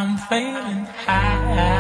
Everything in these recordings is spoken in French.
I'm feeling high.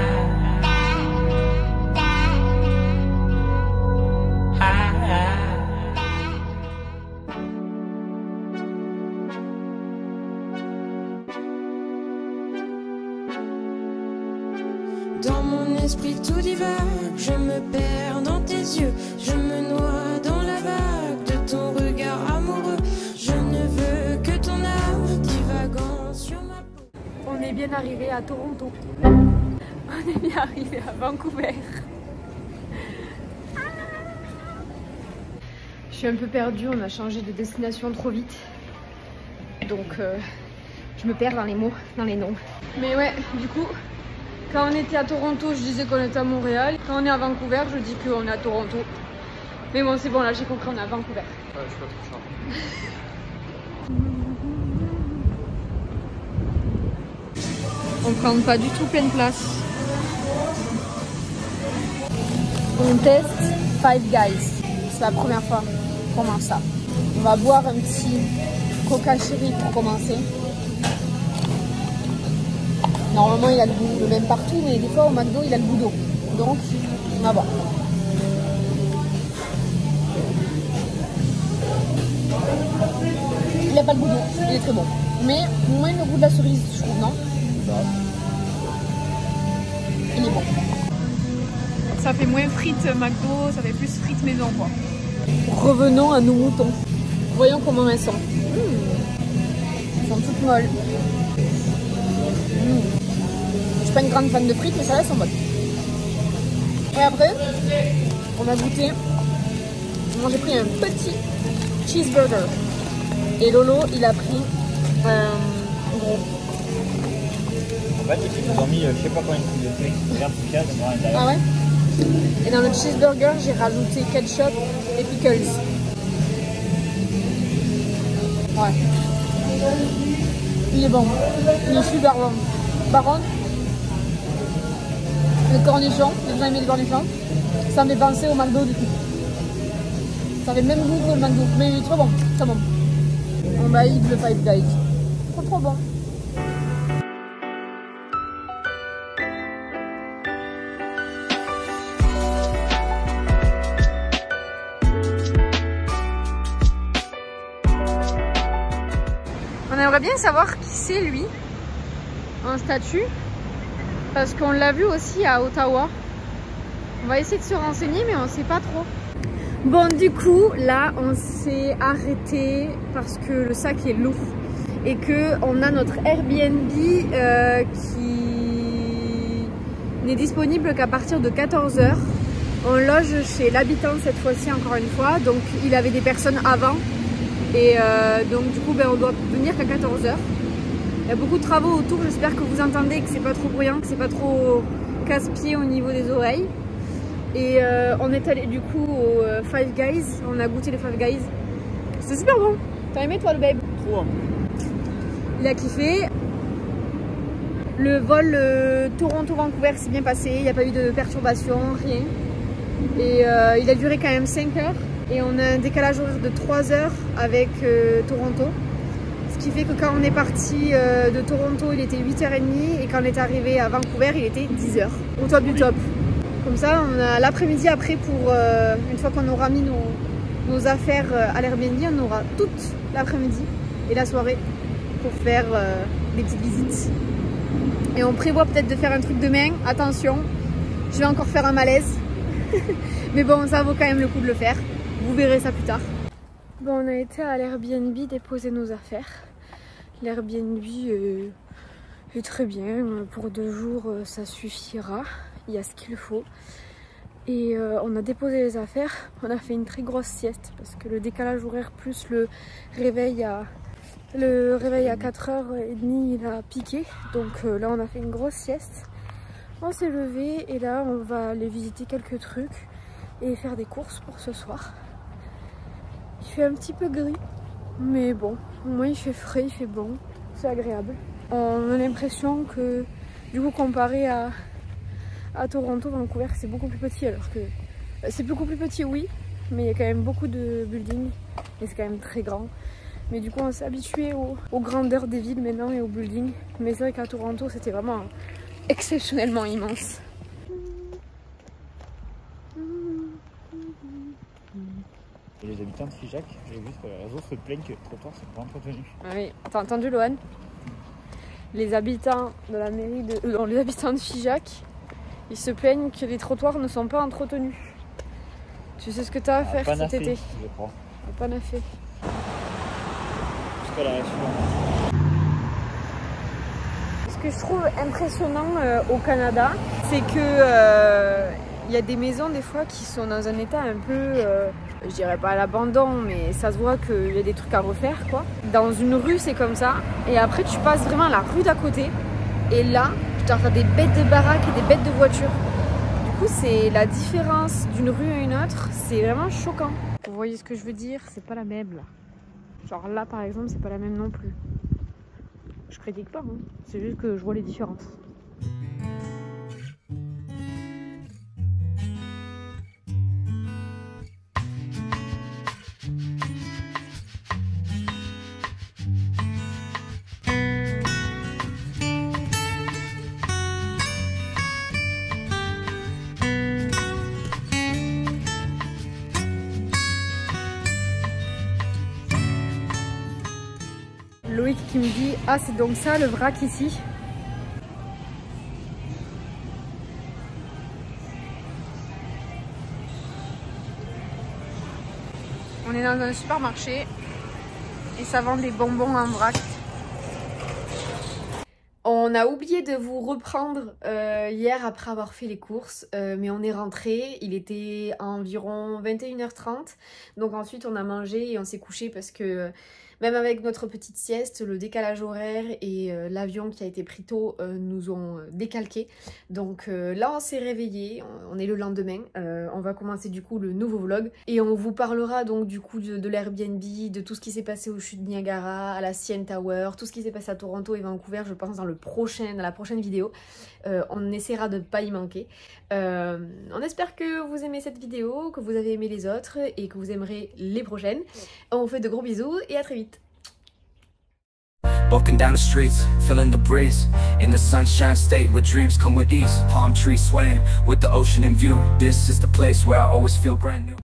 Dans mon esprit tout divague, je me perds dans tes yeux, je me noie dans la vague de ton regard amoureux. Je ne veux que ton âme divagant sur ma peau. On est bien arrivé à Toronto. On est bien arrivé à Vancouver. Je suis un peu perdue, on a changé de destination trop vite. Donc je me perds dans les mots, dans les noms. Mais ouais, du coup, quand on était à Toronto, je disais qu'on était à Montréal. Quand on est à Vancouver, je dis qu'on est à Toronto. Mais bon, c'est bon, là j'ai compris, on est à Vancouver. Ouais, je suis pas trop charmant. On prend pas du tout pleine place. On teste Five Guys. C'est la première fois qu'on mange ça. On va boire un petit Coca Cherry pour commencer. Normalement il a le goût, le même partout, mais des fois au McDo il a le goût d'eau. Donc on va boire. Il n'a pas le goût d'eau, il est très bon. Mais moins le goût de la cerise, je trouve, non? Il est bon. Ça fait moins frites McDo, ça fait plus frites maison quoi. Revenons à nos moutons. Voyons comment elles sont. Elles sont toutes molles. Je suis pas une grande fan de frites, mais ça là, elles sont bonnes. Et après, on a goûté. Moi j'ai pris un petit cheeseburger. Et Lolo, il a pris un gros. En fait, ils nous ont mis je sais pas combien de trucs, regarde ce qu'il y a dedans à l'intérieur. Ah ouais? Et dans le cheeseburger, j'ai rajouté ketchup et pickles. Ouais. Il est bon. Il est super bon. Par contre, le cornichon, j'ai jamais aimé les cornichons, ça me fait penser au McDo du coup. Ça fait le même goût que le McDo, mais il est trop bon, très bon. On va y le Five Guys. Trop bon. On aimerait bien savoir qui c'est lui, en statue, parce qu'on l'a vu aussi à Ottawa. On va essayer de se renseigner, mais on sait pas trop. Bon, du coup, là, on s'est arrêté parce que le sac est lourd et que on a notre Airbnb qui n'est disponible qu'à partir de 14 h. On loge chez l'habitant cette fois-ci, encore une fois, donc il avait des personnes avant. Et donc du coup on doit venir qu'à 14 h. Il y a beaucoup de travaux autour, j'espère que vous entendez, que c'est pas trop bruyant, que c'est pas trop casse-pied au niveau des oreilles. Et on est allé du coup au Five Guys, on a goûté les Five Guys. C'était super bon. T'as aimé toi le babe? Trop. Il a kiffé. Le vol Toronto-Vancouver s'est bien passé, il n'y a pas eu de perturbation, rien. Et il a duré quand même 5 heures. Et on a un décalage horaire de 3 heures avec Toronto. Ce qui fait que quand on est parti de Toronto, il était 8h30 et quand on est arrivé à Vancouver, il était 10 h. Au top du top. Comme ça, on a l'après-midi après pour, une fois qu'on aura mis nos affaires à l'Airbnb, on aura toute l'après-midi et la soirée pour faire des petites visites. Et on prévoit peut-être de faire un truc demain. Attention, je vais encore faire un malaise. Mais bon, ça vaut quand même le coup de le faire. Vous verrez ça plus tard. Bon, on a été à l'Airbnb déposer nos affaires. L'Airbnb est très bien. Pour 2 jours, ça suffira. Il y a ce qu'il faut. Et on a déposé les affaires. On a fait une très grosse sieste parce que le décalage horaire plus le réveil à 4h30, il a piqué. Donc là, on a fait une grosse sieste. On s'est levé et là, on va aller visiter quelques trucs et faire des courses pour ce soir. Il fait un petit peu gris, mais bon, au moins il fait frais, il fait bon, c'est agréable. On a l'impression que, du coup, comparé à Toronto, Vancouver, c'est beaucoup plus petit, alors que c'est beaucoup plus petit, oui, mais il y a quand même beaucoup de buildings et c'est quand même très grand. Mais du coup on s'est habitué aux grandeurs des villes maintenant et aux buildings. Mais c'est vrai qu'à Toronto c'était vraiment exceptionnellement immense. Et les habitants de Figeac, j'ai vu sur les réseaux, se plaignent que les trottoirs sont pas entretenus. Ah oui, t'as entendu Loane? Les habitants de la mairie de... les habitants de Figeac, ils se plaignent que les trottoirs ne sont pas entretenus. Tu sais ce que t'as à faire cet été? Je crois. Pas fait. Jusqu'à la réaction. Ce que je trouve impressionnant au Canada, c'est que y a des maisons des fois qui sont dans un état un peu, je dirais pas à l'abandon, mais ça se voit qu'il y a des trucs à refaire quoi. Dans une rue c'est comme ça, et après tu passes vraiment la rue d'à côté, et là tu as des bêtes de baraques et des bêtes de voitures. Du coup c'est la différence d'une rue à une autre, c'est vraiment choquant. Vous voyez ce que je veux dire? C'est pas la même là. Genre là par exemple c'est pas la même non plus. Je critique pas, hein. C'est juste que je vois les différences. Loïc qui me dit « Ah, c'est donc ça le vrac ici ?» On est dans un supermarché et ça vend des bonbons en vrac. On a oublié de vous reprendre hier après avoir fait les courses, mais on est rentré, il était environ 21h30, donc ensuite on a mangé et on s'est couché parce que même avec notre petite sieste, le décalage horaire et l'avion qui a été pris tôt nous ont décalqué. Donc là on s'est réveillé, on est le lendemain, on va commencer du coup le nouveau vlog et on vous parlera donc du coup de l'Airbnb, de tout ce qui s'est passé aux chutes de Niagara, à la CN Tower, tout ce qui s'est passé à Toronto et Vancouver, je pense dans la prochaine vidéo. On essaiera de ne pas y manquer. On espère que vous aimez cette vidéo, que vous avez aimé les autres et que vous aimerez les prochaines. On vous fait de gros bisous et à très vite. Walking down the streets, feeling the breeze. In the sunshine state where dreams come with ease. Palm trees swaying with the ocean in view. This is the place where I always feel brand new.